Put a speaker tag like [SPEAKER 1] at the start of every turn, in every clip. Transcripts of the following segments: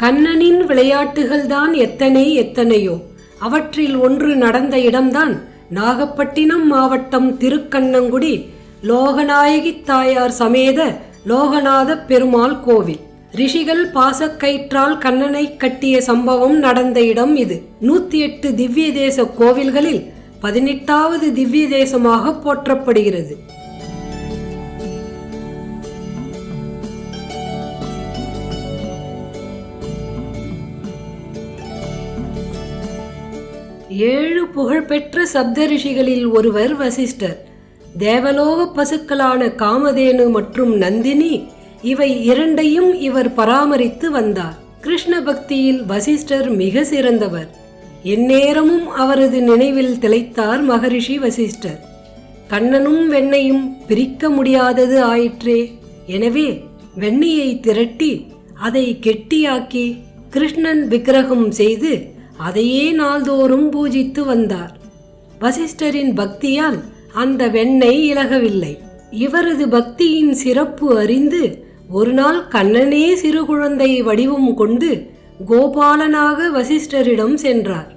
[SPEAKER 1] கண்ணனின் விளையாட்டுகள்தான் எத்தனை எத்தனையோ. அவற்றில் ஒன்று நடந்த இடம்தான் நாகப்பட்டினம் மாவட்டம் திருக்கண்ணங்குடி லோகநாயகி தாயார் சமேத லோகநாத பெருமாள் கோவில். ரிஷிகள் பாசக்கயிற்றால் கண்ணனை கட்டிய சம்பவம் நடந்த இடம் இது. 108 திவ்ய தேச கோவில்களில் 18வது திவ்ய தேசமாக போற்றப்படுகிறது. ஏழு புகழ்பெற்ற சப்த ரிஷிகளில் ஒருவர் வசிஷ்டர். தேவலோக பசுக்களான காமதேனு மற்றும் நந்தினி இவை இரண்டையும் இவர் பராமரித்து வந்தார். கிருஷ்ண பக்தியில் வசிஷ்டர் மிக சிறந்தவர். எந்நேரமும் அவரது நினைவில் திளைத்தார் மகரிஷி வசிஷ்டர். கண்ணனும் வெண்ணையும் பிரிக்க முடியாதது ஆயிற்றே. எனவே வெண்ணையை திரட்டி அதை கெட்டியாக்கி கிருஷ்ணன் விக்கிரகம் செய்து அதையே நாள்தோறும் பூஜித்து வந்தார். வசிஷ்டரின் பக்தியால் அந்த வெண்ணெய் இலகவில்லை. இவரது பக்தியின் சிறப்பு அறிந்து ஒரு நாள் கண்ணனே சிறு குழந்தை வடிவம் கொண்டு கோபாலனாக வசிஷ்டரிடம் சென்றார்.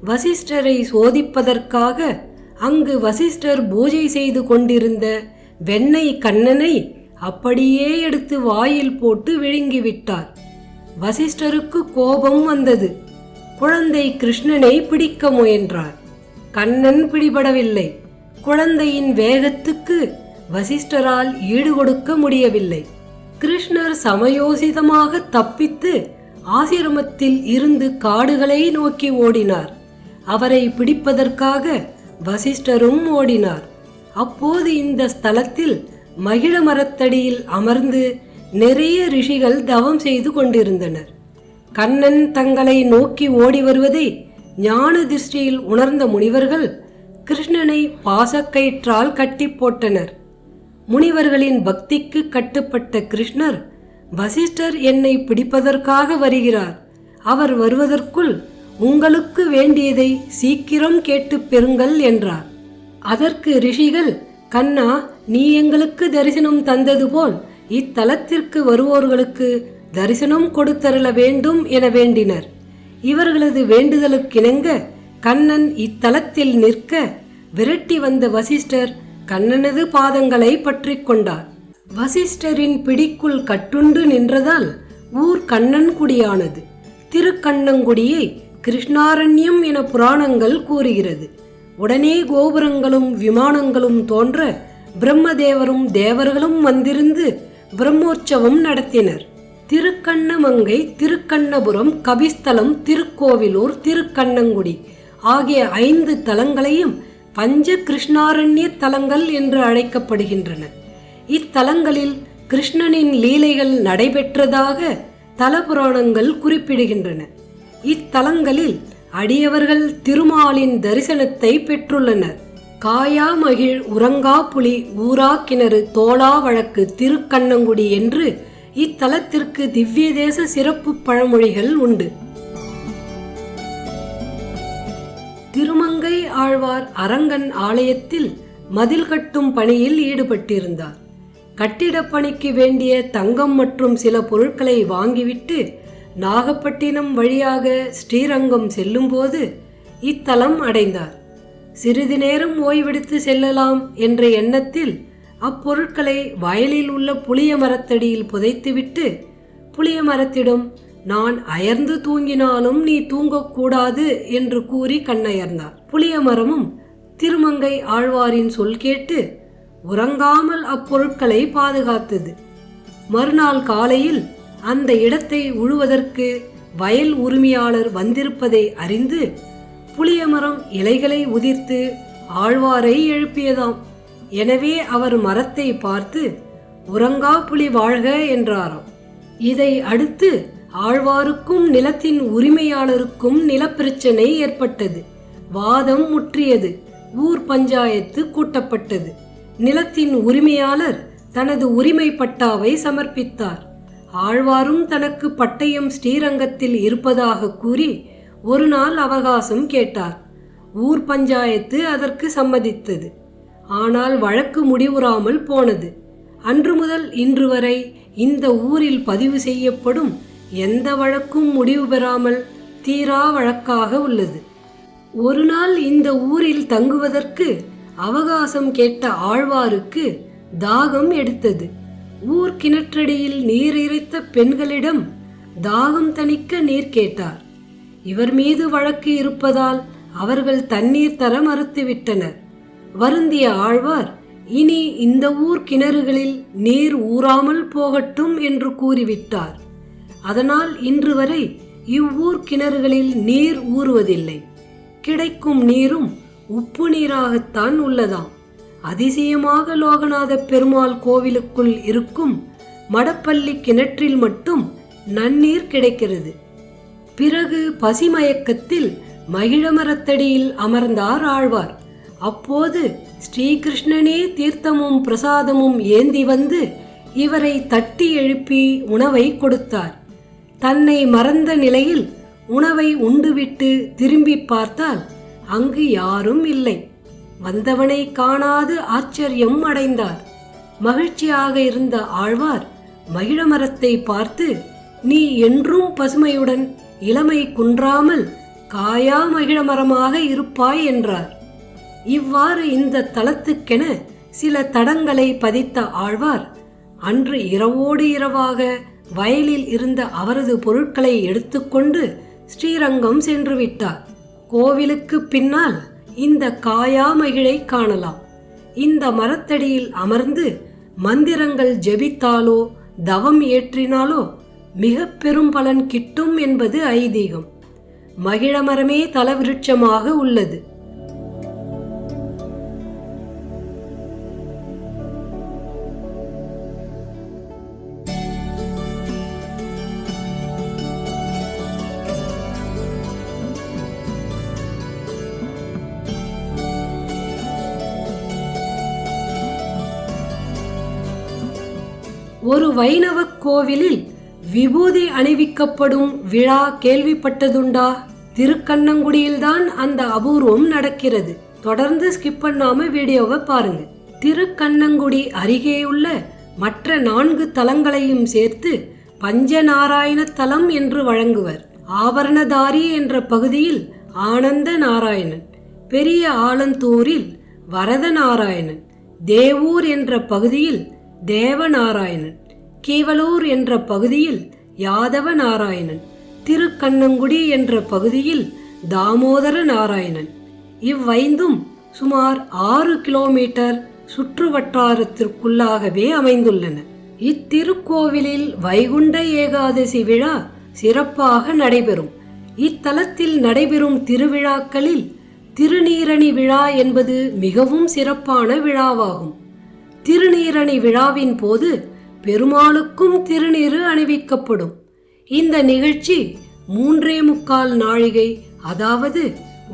[SPEAKER 1] வசிஷ்டரை சோதிப்பதற்காக அங்கு வசிஷ்டர் பூஜை செய்து கொண்டிருந்த வெண்ணெய் கண்ணனை அப்படியே எடுத்து வாயில் போட்டு விழுங்கிவிட்டார். வசிஷ்டருக்கு கோபம் வந்தது. குழந்தை கிருஷ்ணனை பிடிக்க முயன்றார். கண்ணன் பிடிபடவில்லை. குழந்தையின் வேகத்துக்கு வசிஷ்டரால் ஈடுகொடுக்க முடியவில்லை. கிருஷ்ணர் சமயோசிதமாக தப்பித்து ஆசிரமத்தில் இருந்து காடுகளை நோக்கி ஓடினார். அவரை பிடிப்பதற்காக வசிஷ்டரும் ஓடினார். அப்போது இந்த ஸ்தலத்தில் மகிழ மரத்தடியில் அமர்ந்து நிறைய ரிஷிகள் தவம் செய்து கொண்டிருந்தனர். கண்ணன் தங்களை நோக்கி ஓடி வருவதை ஞான திருஷ்டியில் உணர்ந்த முனிவர்கள் கிருஷ்ணனை பாசக்கயிற்றால் கட்டி போட்டனர். முனிவர்களின் பக்திக்கு கட்டுப்பட்ட கிருஷ்ணர், வசிஷ்டர் என்னை பிடிப்பதற்காக வருகிறார். அவர் வருவதற்குள் உங்களுக்கு வேண்டியதை சீக்கிரம் கேட்டு பெறுங்கள் என்றார். அதற்கு ரிஷிகள், கண்ணா, நீ எங்களுக்கு தரிசனம் தந்தது போல் இத்தலத்திற்கு வருவோர்களுக்கு தரிசனம் கொடுத்தருள வேண்டும் என வேண்டினர். இவர்களது வேண்டுதலுக்கிணங்க கண்ணன் இத்தலத்தில் நிற்க விரட்டி வந்த வசிஷ்டர் கண்ணனது பாதங்களை பற்றி கொண்டார். வசிஷ்டரின் பிடிக்குள் கட்டுண்டு நின்றதால் ஊர் கண்ணன்குடியானது. திருக்கண்ணங்குடியை கிருஷ்ணாரண்யம் என புராணங்கள் கூறுகிறது. உடனே கோபுரங்களும் விமானங்களும் தோன்ற பிரம்மதேவரும் தேவர்களும் வந்திருந்து பிரம்மோற்சவம் நடத்தினர். திருக்கண்ணமங்கை, திருக்கண்ணபுரம், கபிஸ்தலம், திருக்கோவிலூர், திருக்கண்ணங்குடி ஆகிய 5 தலங்களையும் பஞ்ச கிருஷ்ணாரண்ய தலங்கள் என்று அழைக்கப்படுகின்றன. இத்தலங்களில் கிருஷ்ணனின் லீலைகள் நடைபெற்றதாக தலபுராணங்கள் குறிப்பிடுகின்றன. இத்தலங்களில் அடியவர்கள் திருமாலின் தரிசனத்தை பெற்றுள்ளனர். காயா மகிழ், உறங்கா புலி, ஊரா கிணறு, தோளா வழக்கு, திருக்கண்ணங்குடி என்று இத்தலத்திற்கு திவ்ய தேச சிறப்பு பழமொழிகள் உண்டு. திருமங்கை ஆழ்வார் அரங்கன் ஆலயத்தில் மதில் கட்டும் பணியில் ஈடுபட்டிருந்தார். கட்டிடப் பணிக்கு வேண்டிய தங்கம் மற்றும் சில பொருட்களை வாங்கிவிட்டு நாகப்பட்டினம் வழியாக ஸ்ரீரங்கம் செல்லும்போது இத்தலம் அடைந்தார். சிறிது நேரம் ஓய்வெடுத்து செல்லலாம் என்ற எண்ணத்தில் அப்பொருட்களை வயலில் உள்ள புளிய மரத்தடியில் புதைத்துவிட்டு புளிய மரத்திடம், நான் அயர்ந்து தூங்கினாலும் நீ தூங்கக்கூடாது என்று கூறி கண்ணயர்ந்தார். புளிய மரமும் திருமங்கை ஆழ்வாரின் சொல் கேட்டு உறங்காமல் அப்பொருட்களை பாதுகாத்தது. மறுநாள் காலையில் அந்த இடத்தை உழுவதற்கு வயல் உரிமையாளர் வந்திருப்பதை அறிந்து புளியமரம் இலைகளை உதிர்த்து ஆழ்வாரை எழுப்பியதாம். எனவே அவர் மரத்தை பார்த்து உறங்கா புலி வாழ்க என்றாராம். இதை அடுத்து ஆழ்வாருக்கும் நிலத்தின் உரிமையாளருக்கும் நிலப்பிரச்சனை ஏற்பட்டது. வாதம் முற்றியது. ஊர் பஞ்சாயத்து கூட்டப்பட்டது. நிலத்தின் உரிமையாளர் தனது உரிமை பட்டாவை சமர்ப்பித்தார். ஆழ்வாரும் தனக்கு பட்டயம் ஸ்ரீரங்கத்தில் இருப்பதாக கூறி ஒரு நாள் அவகாசம் கேட்டார். ஊர் பஞ்சாயத்து அதற்கு சம்மதித்தது. ஆனால் வழக்கு முடிவுறாமல் போனது. அன்று முதல் இன்று வரை இந்த ஊரில் பதிவு செய்யப்படும் எந்த வழக்கும் முடிவு பெறாமல் தீரா வழக்காக உள்ளது. ஒரு நாள் இந்த ஊரில் தங்குவதற்கு அவகாசம் கேட்ட ஆழ்வாருக்கு தாகம் எடுத்தது. ஊர் கிணற்றடியில் நீர் இறைத்த பெண்களிடம் தாகம் தணிக்க நீர் கேட்டார். இவர் மீது வழக்கு இருப்பதால் அவர்கள் தண்ணீர் தர மறுத்துவிட்டனர். வருந்திய ஆழ்வார், இனி இந்த ஊர் கிணறுகளில் நீர் ஊறாமல் போகட்டும் என்று கூறிவிட்டார். அதனால் இன்று வரை இவ்வூர் கிணறுகளில் நீர் ஊறுவதில்லை. கிடைக்கும் நீரும் உப்பு நீராகத்தான் உள்ளதாம். அதிசயமாக லோகநாத பெருமாள் கோவிலுக்குள் இருக்கும் மடப்பள்ளி கிணற்றில் மட்டும் நன்னீர் கிடைக்கிறது. பிறகு பசிமயக்கத்தில் மகிழமரத்தடியில் அமர்ந்தார் ஆழ்வார். அப்போது ஸ்ரீகிருஷ்ணனே தீர்த்தமும் பிரசாதமும் ஏந்தி வந்து இவரை தட்டி எழுப்பி உணவை கொடுத்தார். தன்னை மறந்த நிலையில் உணவை உண்டுவிட்டு திரும்பி பார்த்தால் அங்கு யாரும் இல்லை. வந்தவனை காணாது ஆச்சரியம் அடைந்தார். மகிழ்ச்சியாக இருந்த ஆழ்வார் மகிழமரத்தை பார்த்து, நீ என்றும் பசுமையுடன் இளமை குன்றாமல் காயா மகிழமரமாக இருப்பாய் என்றார். இவ்வாறு இந்த தலத்துக்கென சில தடங்களை பதித்த ஆழ்வார் அன்று இரவோடு இரவாக வயலில் இருந்த அவரது பொருட்களை எடுத்துக்கொண்டு ஸ்ரீரங்கம் சென்று விட்டார். கோவிலுக்கு பின்னால் இந்த காயா மகிழை காணலாம். இந்த மரத்தடியில் அமர்ந்து மந்திரங்கள் ஜெபித்தாலோ தவம் ஏற்றினாலோ மிக பெரும் பலன் கிட்டும் என்பது ஐதீகம். மகிழமரமே தலவிருட்சமாக உள்ளது. ஒரு வைணவ கோவிலில் விபூதி அணிவிக்கப்படும் விழா கேள்விப்பட்டதுண்டா? திருக்கண்ணங்குடியில்தான் அந்த அபூர்வம் நடக்கிறது. தொடர்ந்து ஸ்கிப் பண்ணாம வீடியோவை பாருங்க. திருக்கண்ணங்குடி அருகேயுள்ள மற்ற 4 தலங்களையும் சேர்த்து பஞ்சநாராயண தலம் என்று வழங்குவர். ஆபரணதாரி என்ற பகுதியில் ஆனந்த நாராயணன், பெரிய ஆலந்தூரில் வரத நாராயணன், தேவூர் என்ற பகுதியில் தேவநாராயணன், கீவலூர் என்ற பகுதியில் யாதவ நாராயணன், திருக்கண்ணங்குடி என்ற பகுதியில் தாமோதர நாராயணன். இவ்வைந்தும் சுமார் 6 கிலோமீட்டர் சுற்று வட்டாரத்திற்குள்ளாகவே அமைந்துள்ளன. இத்திருக்கோவிலில் வைகுண்ட ஏகாதசி விழா சிறப்பாக நடைபெறும். இத்தலத்தில் நடைபெறும் திருவிழாக்களில் திருநீரணி விழா என்பது மிகவும் சிறப்பான விழாவாகும். திருநீரணி விழாவின் போது பெருமாளுக்கும் திருநீறு அணிவிக்கப்படும். இந்த நிகழ்ச்சி 3.25 நாழிகை, அதாவது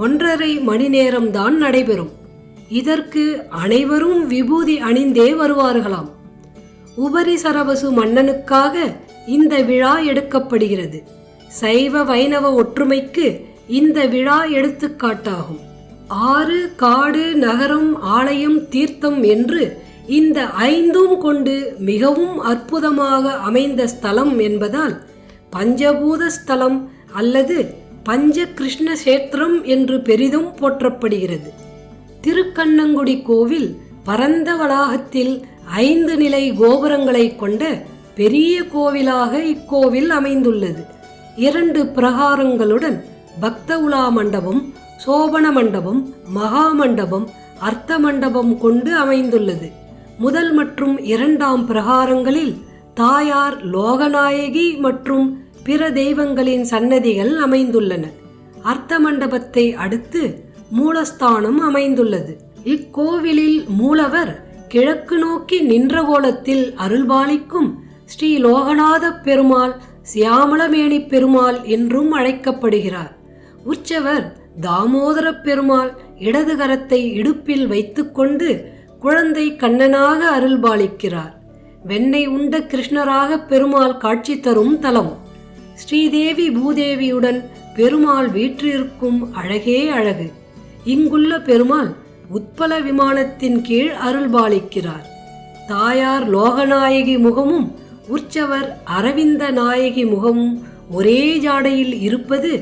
[SPEAKER 1] 1.5 மணி நேரம்தான் நடைபெறும். இதற்கு அனைவரும் விபூதி அணிந்தே வருவார்களாம். உபரிசரவசு மன்னனுக்காக இந்த விழா எடுக்கப்படுகிறது. சைவ வைணவ ஒற்றுமைக்கு இந்த விழா எடுத்துக்காட்டாகும். ஆறு, காடு, நகரம், ஆலயம், தீர்த்தம் என்று இந்த 5ம் கொண்டு மிகவும் அற்புதமாக அமைந்த ஸ்தலம் என்பதால் பஞ்சபூத ஸ்தலம் அல்லது பஞ்ச கிருஷ்ண சேத்திரம் என்று பெரிதும் போற்றப்படுகிறது. திருக்கண்ணங்குடி கோவில் பரந்த வளாகத்தில் 5 நிலை கோபுரங்களை கொண்ட பெரிய கோவிலாக இக்கோவில் அமைந்துள்ளது. 2 பிரகாரங்களுடன் பக்த உலா மண்டபம், சோபன மண்டபம், மகா மண்டபம், அர்த்த மண்டபம் கொண்டு அமைந்துள்ளது. முதல் மற்றும் 2ஆம் பிரகாரங்களில் தாயார் லோகநாயகி மற்றும் பிற தெய்வங்களின் சன்னதிகள் அமைந்துள்ளன. அர்த்த மண்டபத்தை அடுத்து மூலஸ்தானம் அமைந்துள்ளது. இக்கோவிலில் மூலவர் கிழக்கு நோக்கி நின்ற கோலத்தில் அருள்பாலிக்கும் ஸ்ரீ லோகநாத பெருமாள் சியாமளமேனி பெருமாள் என்றும் அழைக்கப்படுகிறார். உற்சவர் தாமோதர பெருமாள் இடது கரத்தை இடுப்பில் வைத்துக்கொண்டு குழந்தை கண்ணனாக அருள்பாலிக்கிறார். வெண்ணெய் உண்ட கிருஷ்ணராக பெருமாள் காட்சி தரும் தலம். ஸ்ரீதேவி பூதேவியுடன் பெருமாள் வீற்றிருக்கும் அழகே அழகு. இங்குள்ள பெருமாள் உத்பல விமானத்தின் கீழ் அருள்பாலிக்கிறார். தாயார் லோகநாயகி முகமும் உற்சவர் அரவிந்த நாயகி முகமும் ஒரே ஜாடையில் இருப்பது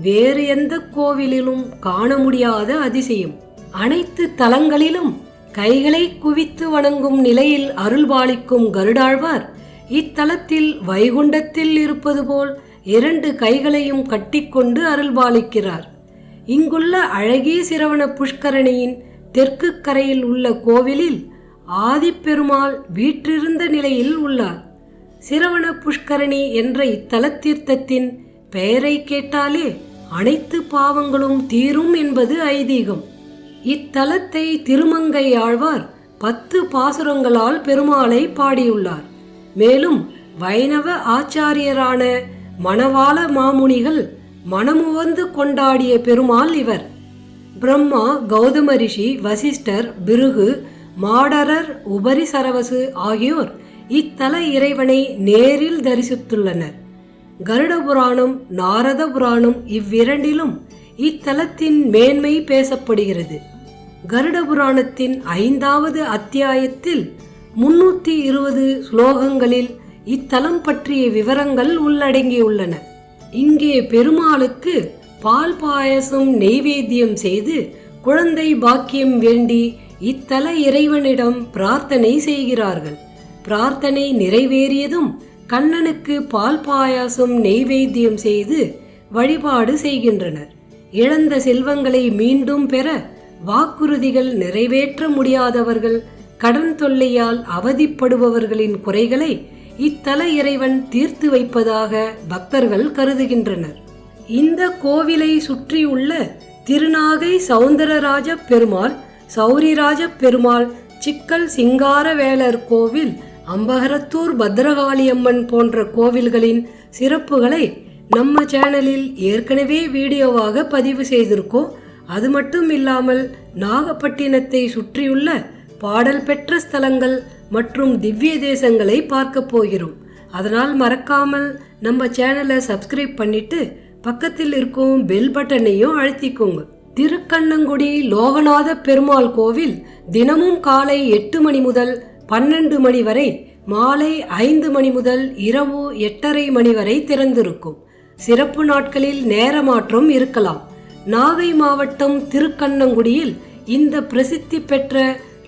[SPEAKER 1] வேறு எந்த கோவிலிலும் காண முடியாத அதிசயம். அனைத்து தலங்களிலும் கைகளை குவித்து வணங்கும் நிலையில் அருள்பாலிக்கும் கருடாழ்வார் இத்தலத்தில் வைகுண்டத்தில் இருப்பது போல் 2 கைகளையும் கட்டிக்கொண்டு அருள்பாலிக்கிறார். இங்குள்ள அழகிய சிரவண புஷ்கரணியின் தெற்கு கரையில் உள்ள கோவிலில் ஆதிப்பெருமாள் வீற்றிருந்த நிலையில் உள்ளார். சிரவண புஷ்கரணி என்ற இத்தலத்தீர்த்தத்தின் பெயரை கேட்டாலே அனைத்து பாவங்களும் தீரும் என்பது ஐதீகம். இத்தலத்தை திருமங்கை ஆழ்வார் 10 பாசுரங்களால் பெருமாளை பாடியுள்ளார். மேலும் வைணவ ஆச்சாரியரான மணவாள மாமுனிகள் மனமுவந்து கொண்டாடிய பெருமாள் இவர். பிரம்மா, கௌதம ரிஷி, வசிஷ்டர், பிருகு, மாடரர், உபரிசரவசு ஆகியோர் இத்தல இறைவனை நேரில் தரிசித்துள்ளனர். கருட புராணம், நாரத புராணம் இவ்விரண்டிலும் இத்தலத்தின் மேன்மை பேசப்படுகிறது. கருட புராணத்தின் 5வது அத்தியாயத்தில் 320 ஸ்லோகங்களில் இத்தலம் பற்றிய விவரங்கள் உள்ளடங்கியுள்ளன. இங்கே பெருமாளுக்கு பால் பாயசம் நெய்வேத்தியம் செய்து குழந்தை பாக்கியம் வேண்டி இத்தல இறைவனிடம் பிரார்த்தனை செய்கிறார்கள். பிரார்த்தனை நிறைவேறியதும் கண்ணனுக்கு பால் பாயாசம் நெய்வேத்தியம் செய்து வழிபாடு செய்கின்றனர். இழந்த செல்வங்களை மீண்டும் பெற வாக்குறுதிகள் நிறைவேற்ற முடியாதவர்கள், கடன் தொல்லையால் அவதிப்படுபவர்களின் குறைகளை இத்தல இறைவன் தீர்த்து வைப்பதாக பக்தர்கள் கருதுகின்றனர். இந்த கோவிலை சுற்றியுள்ள திருநாகை சௌந்தரராஜ பெருமாள், சௌரிராஜ பெருமாள், சிக்கல் சிங்காரவேலர் கோவில், அம்பகரத்தூர் பத்ரகாளியம்மன் போன்ற கோவில்களின் சிறப்புகளை நம்ம சேனலில் ஏற்கனவே வீடியோவாக பதிவு செய்திருக்கோம். அது மட்டும் இல்லாமல் நாகப்பட்டினத்தை சுற்றியுள்ள பாடல் பெற்ற ஸ்தலங்கள் மற்றும் திவ்ய தேசங்களை பார்க்க போகிறோம். அதனால் மறக்காமல் நம்ம சேனலை சப்ஸ்கிரைப் பண்ணிட்டு பக்கத்தில் இருக்கும் பெல் பட்டனையும் அழுத்திக்கோங்க. திருக்கண்ணங்குடி லோகநாத பெருமாள் கோவில் தினமும் காலை 8 மணி முதல் 12 மணி வரை, மாலை 5 மணி முதல் இரவு 8:30 மணி வரை திறந்திருக்கும். சிறப்பு நாட்களில் நேர மாற்றம் இருக்கலாம். நாகை மாவட்டம் திருக்கண்ணங்குடியில் இந்த பிரசித்தி பெற்ற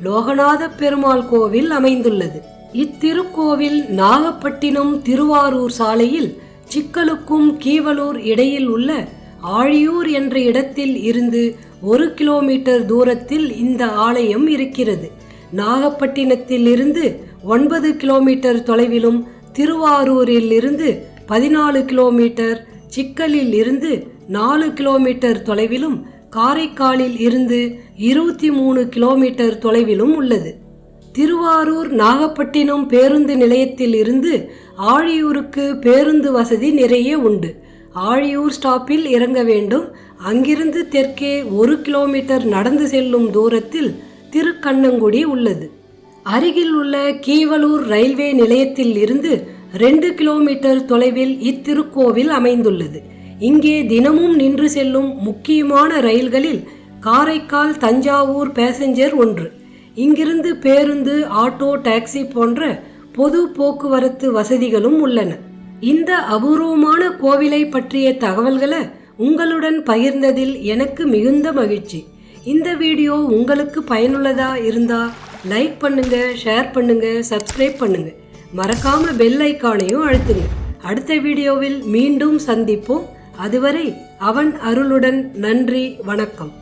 [SPEAKER 1] லோகநாத பெருமாள் கோவில் அமைந்துள்ளது. இத்திருக்கோவில் நாகப்பட்டினம் திருவாரூர் சாலையில் சிக்கலுக்கும் கீவலூர் இடையில் உள்ள ஆழியூர் என்ற இடத்தில் இருந்து 1 கிலோமீட்டர் தூரத்தில் இந்த ஆலயம் இருக்கிறது. நாகப்பட்டினத்தில் இருந்து 9 கிலோமீட்டர் தொலைவிலும், திருவாரூரில் இருந்து 14 கிலோமீட்டர், சிக்கலில் இருந்து 4 கிலோமீட்டர் தொலைவிலும், காரைக்காலில் இருந்து 23 கிலோமீட்டர் தொலைவிலும் உள்ளது. திருவாரூர் நாகப்பட்டினம் பேருந்து நிலையத்தில் இருந்து ஆழியூருக்கு பேருந்து வசதி நிறைய உண்டு. ஆழியூர் ஸ்டாப்பில் இறங்க வேண்டும். அங்கிருந்து தெற்கே 1 கிலோமீட்டர் நடந்து செல்லும் தூரத்தில் திருக்கண்ணங்குடி உள்ளது. அருகில் உள்ள கீவலூர் ரயில்வே நிலையத்தில் இருந்து 2 கிலோமீட்டர் தொலைவில் இத்திருக்கோவில் அமைந்துள்ளது. இங்கே தினமும் நின்று செல்லும் முக்கியமான ரயில்களில் காரைக்கால் தஞ்சாவூர் பேசஞ்சர் ஒன்று. இங்கிருந்து பேருந்து, ஆட்டோ, டாக்ஸி போன்ற பொது போக்குவரத்து வசதிகளும் உள்ளன. இந்த அபூர்வமான கோவிலை பற்றிய தகவல்களை உங்களுடன் பகிர்ந்ததில் எனக்கு மிகுந்த மகிழ்ச்சி. இந்த வீடியோ உங்களுக்கு பயனுள்ளதா இருந்தா லைக் பண்ணுங்க, ஷேர் பண்ணுங்க, சப்ஸ்கிரைப் பண்ணுங்க. மறக்காம பெல் ஐக்கானையும் அழுத்துங்க. அடுத்த வீடியோவில் மீண்டும் சந்திப்போம். அதுவரை அவன் அருளுடன். நன்றி, வணக்கம்.